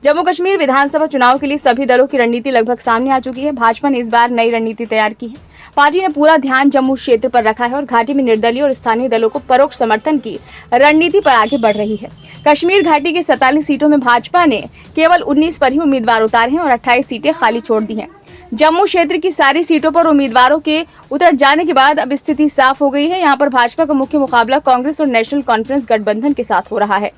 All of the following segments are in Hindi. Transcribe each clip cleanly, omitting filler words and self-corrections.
जम्मू कश्मीर विधानसभा चुनाव के लिए सभी दलों की रणनीति लगभग सामने आ चुकी है। भाजपा ने इस बार नई रणनीति तैयार की है। पार्टी ने पूरा ध्यान जम्मू क्षेत्र पर रखा है और घाटी में निर्दलीय और स्थानीय दलों को परोक्ष समर्थन की रणनीति पर आगे बढ़ रही है। कश्मीर घाटी के 47 सीटों में भाजपा ने केवल 19 पर ही उम्मीदवार उतारे हैं और 28 सीटें खाली छोड़ दी हैं। जम्मू क्षेत्र की सारी सीटों पर उम्मीदवारों के उतर जाने के बाद अब स्थिति साफ हो गई है। यहाँ पर भाजपा का मुख्य मुकाबला कांग्रेस और नेशनल कॉन्फ्रेंस गठबंधन के साथ हो रहा है।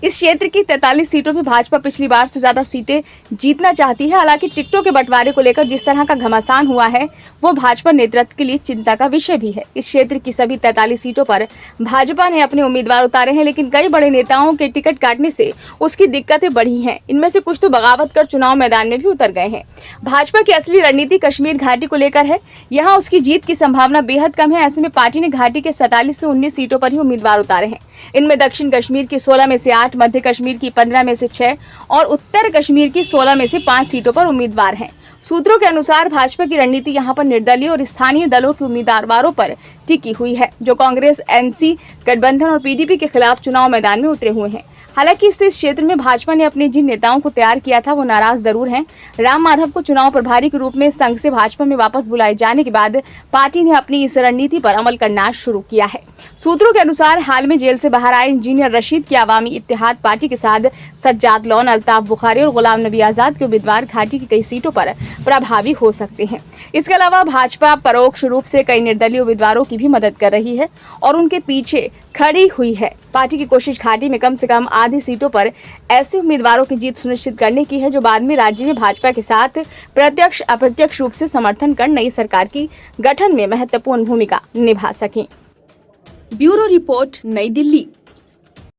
इस क्षेत्र की 43 सीटों में भाजपा पिछली बार से ज्यादा सीटें जीतना चाहती है। हालांकि टिकटों के बंटवारे को लेकर जिस तरह का घमासान हुआ है वो भाजपा नेतृत्व के लिए चिंता का विषय भी है। इस क्षेत्र की सभी 43 सीटों पर भाजपा ने अपने उम्मीदवार उतारे हैं, लेकिन कई बड़े नेताओं के टिकट काटने से उसकी दिक्कतें बढ़ी हैं। इनमें से कुछ तो बगावत कर चुनाव मैदान में भी उतर गए हैं। भाजपा की असली रणनीति कश्मीर घाटी को लेकर है। यहाँ उसकी जीत की संभावना बेहद कम है। ऐसे में पार्टी ने घाटी के 47 से 19 सीटों पर ही उम्मीदवार उतारे हैं। इनमें दक्षिण कश्मीर की 16 में से 8, मध्य कश्मीर की 15 में से 6 और उत्तर कश्मीर की 16 में से 5 सीटों पर उम्मीदवार हैं। सूत्रों के अनुसार भाजपा की रणनीति यहां पर निर्दलीय और स्थानीय दलों के उम्मीदवारों पर टिकी हुई है, जो कांग्रेस, एनसी गठबंधन और पीडीपी के खिलाफ चुनाव मैदान में उतरे हुए हैं। हालांकि इस क्षेत्र में भाजपा ने अपने जिन नेताओं को तैयार किया था वो नाराज जरूर हैं। राम माधव को चुनाव प्रभारी के रूप में संघ से भाजपा में वापस बुलाए जाने के बाद पार्टी ने अपनी इस रणनीति पर अमल करना शुरू किया है। सूत्रों के अनुसार हाल में जेल से बाहर आए इंजीनियर रशीद की अवामी इत्तेहाद पार्टी के साथ सज्जाद लोन, अल्ताफ बुखारी और गुलाम नबी आजाद के उम्मीदवार घाटी की कई सीटों पर प्रभावी हो सकते हैं। इसके अलावा भाजपा परोक्ष रूप से कई निर्दलीय उम्मीदवारों की भी मदद कर रही है और उनके पीछे खड़ी हुई है। पार्टी की कोशिश घाटी में कम से कम आधी सीटों पर ऐसे उम्मीदवारों की जीत सुनिश्चित करने की है जो बाद में राज्य में भाजपा के साथ प्रत्यक्ष अप्रत्यक्ष रूप से समर्थन कर नई सरकार की गठन में महत्वपूर्ण भूमिका निभा सकें। ब्यूरो रिपोर्ट, नई दिल्ली।